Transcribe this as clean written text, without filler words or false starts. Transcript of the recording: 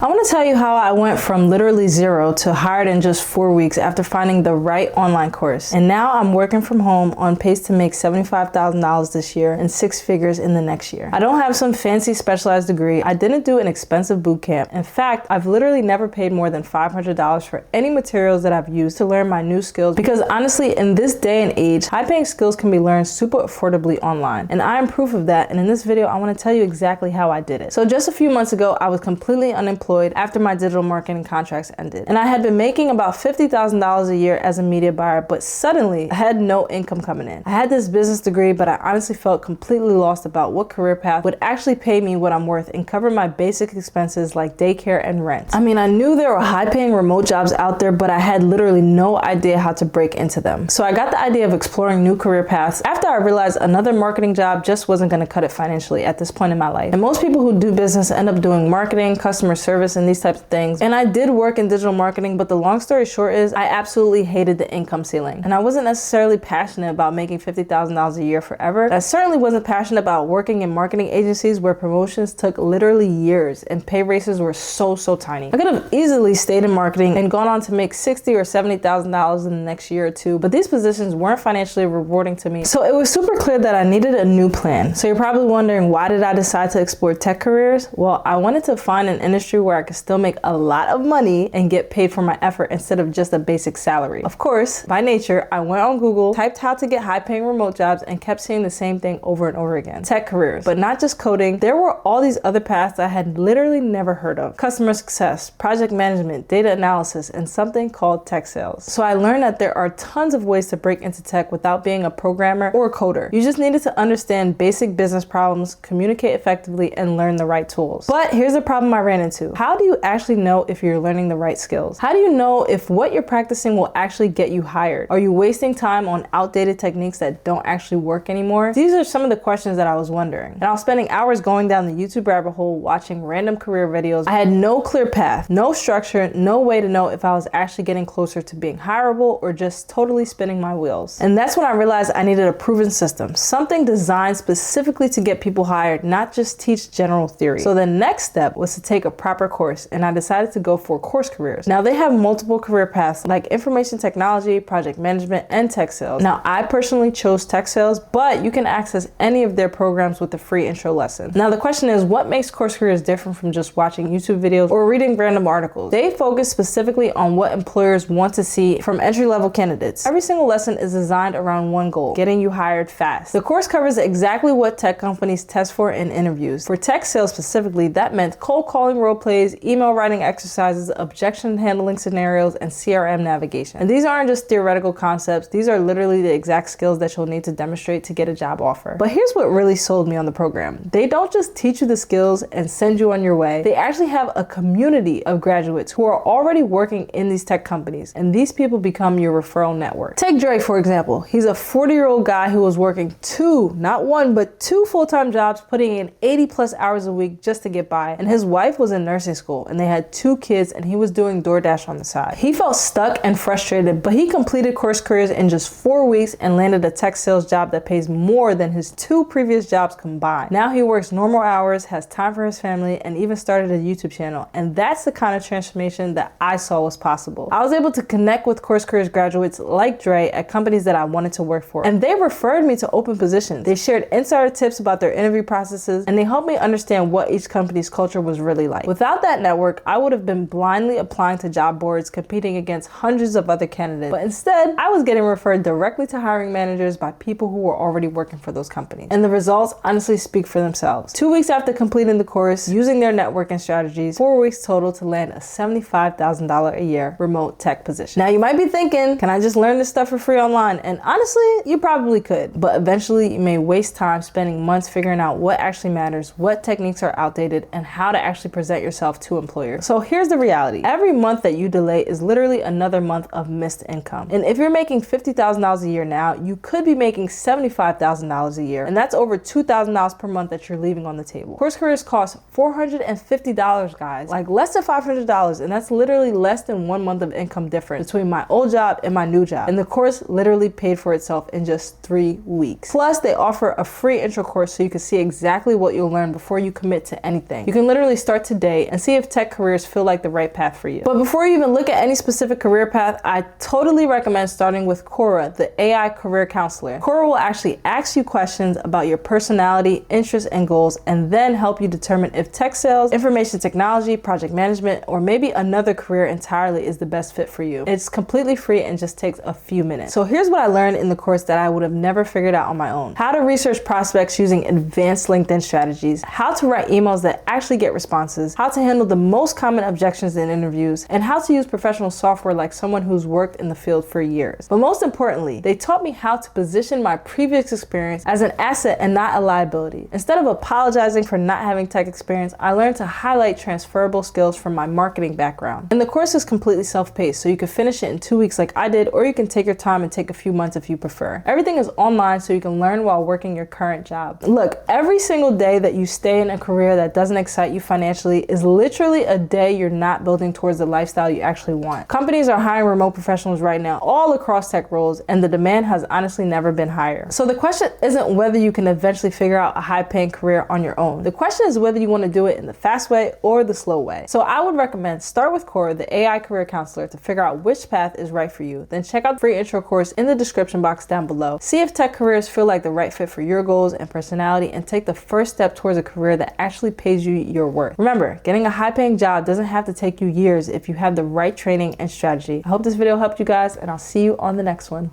I want to tell you how I went from literally zero to hired in just 4 weeks after finding the right online course. And now I'm working from home on pace to make $75,000 this year and 6 figures in the next year. I don't have some fancy specialized degree. I didn't do an expensive boot camp. In fact, I've literally never paid more than $500 for any materials that I've used to learn my new skills, because honestly, in this day and age, high-paying skills can be learned super affordably online. And I am proof of that. And in this video, I want to tell you exactly how I did it. So just a few months ago, I was completely unemployed after my digital marketing contracts ended. And I had been making about $50,000 a year as a media buyer, but suddenly I had no income coming in. I had this business degree, but I honestly felt completely lost about what career path would actually pay me what I'm worth and cover my basic expenses like daycare and rent. I mean, I knew there were high-paying remote jobs out there, but I had literally no idea how to break into them. So I got the idea of exploring new career paths after I realized another marketing job just wasn't going to cut it financially at this point in my life. And most people who do business end up doing marketing, customer service, and these types of things. And I did work in digital marketing, but the long story short is I absolutely hated the income ceiling. And I wasn't necessarily passionate about making $50,000 a year forever. I certainly wasn't passionate about working in marketing agencies where promotions took literally years and pay raises were so tiny. I could have easily stayed in marketing and gone on to make $60,000 or $70,000 in the next year or two, but these positions weren't financially rewarding to me. So it was super clear that I needed a new plan. So you're probably wondering, why did I decide to explore tech careers? Well, I wanted to find an industry where I could still make a lot of money and get paid for my effort instead of just a basic salary. Of course, by nature, I went on Google, typed how to get high-paying remote jobs, and kept seeing the same thing over and over again. Tech careers. But not just coding, there were all these other paths I had literally never heard of. Customer success, project management, data analysis, and something called tech sales. So I learned that there are tons of ways to break into tech without being a programmer or a coder. You just needed to understand basic business problems, communicate effectively, and learn the right tools. But here's the problem I ran into. How do you actually know if you're learning the right skills? How do you know if what you're practicing will actually get you hired? Are you wasting time on outdated techniques that don't actually work anymore? These are some of the questions that I was wondering. And I was spending hours going down the YouTube rabbit hole watching random career videos. I had no clear path, no structure, no way to know if I was actually getting closer to being hireable or just totally spinning my wheels. And that's when I realized I needed a proven system, something designed specifically to get people hired, not just teach general theory. So the next step was to take a proper course, and I decided to go for CourseCareers. Now they have multiple career paths like information technology, project management, and tech sales. Now I personally chose tech sales, but you can access any of their programs with a free intro lesson. Now the question is, what makes CourseCareers different from just watching YouTube videos or reading random articles? They focus specifically on what employers want to see from entry-level candidates. Every single lesson is designed around one goal: getting you hired fast. The course covers exactly what tech companies test for in interviews. For tech sales specifically, that meant cold calling role plays, email writing exercises, objection handling scenarios, and CRM navigation. And these aren't just theoretical concepts. These are literally the exact skills that you'll need to demonstrate to get a job offer. But here's what really sold me on the program. They don't just teach you the skills and send you on your way. They actually have a community of graduates who are already working in these tech companies, and these people become your referral network. Take Dre, for example. He's a 40-year-old guy who was working not one, but two full-time jobs, putting in 80+ hours a week just to get by. And his wife was in nursing school, and they had 2 kids, and he was doing DoorDash on the side. He felt stuck and frustrated, but he completed CourseCareers in just 4 weeks and landed a tech sales job that pays more than his 2 previous jobs combined. Now he works normal hours, has time for his family, and even started a YouTube channel. And that's the kind of transformation that I saw was possible. I was able to connect with CourseCareers graduates like Dre at companies that I wanted to work for, and they referred me to open positions. They shared insider tips about their interview processes, and they helped me understand what each company's culture was really like. Without that network, I would have been blindly applying to job boards, competing against hundreds of other candidates. But instead, I was getting referred directly to hiring managers by people who were already working for those companies. And the results honestly speak for themselves. 2 weeks after completing the course, using their networking strategies, 4 weeks total to land a $75,000 a year remote tech position. Now you might be thinking, can I just learn this stuff for free online? And honestly, you probably could, but eventually you may waste time spending months figuring out what actually matters, what techniques are outdated, and how to actually present yourself to employers. So here's the reality. Every month that you delay is literally another month of missed income. And if you're making $50,000 a year now, you could be making $75,000 a year. And that's over $2,000 per month that you're leaving on the table. CourseCareers costs $450, guys, like less than $500. And that's literally less than 1 month of income difference between my old job and my new job. And the course literally paid for itself in just 3 weeks. Plus, they offer a free intro course so you can see exactly what you'll learn before you commit to anything. You can literally start today and see see if tech careers feel like the right path for you. But before you even look at any specific career path, I totally recommend starting with Coura, the AI career counselor. Coura will actually ask you questions about your personality, interests, and goals, and then help you determine if tech sales, information technology, project management, or maybe another career entirely is the best fit for you. It's completely free and just takes a few minutes. So here's what I learned in the course that I would have never figured out on my own. How to research prospects using advanced LinkedIn strategies, how to write emails that actually get responses, how to handle the most common objections in interviews, and how to use professional software like someone who's worked in the field for years. But most importantly, they taught me how to position my previous experience as an asset and not a liability. Instead of apologizing for not having tech experience, I learned to highlight transferable skills from my marketing background. And the course is completely self-paced, so you can finish it in 2 weeks like I did, or you can take your time and take a few months if you prefer. Everything is online so you can learn while working your current job. Look, every single day that you stay in a career that doesn't excite you financially is literally a day you're not building towards the lifestyle you actually want. Companies are hiring remote professionals right now all across tech roles, and the demand has honestly never been higher. So the question isn't whether you can eventually figure out a high-paying career on your own. The question is whether you want to do it in the fast way or the slow way. So I would recommend start with Coura, the AI career counselor, to figure out which path is right for you. Then check out the free intro course in the description box down below. See if tech careers feel like the right fit for your goals and personality, and take the first step towards a career that actually pays you your worth. Remember, getting a high-paying job doesn't have to take you years if you have the right training and strategy. I hope this video helped you guys, and I'll see you on the next one.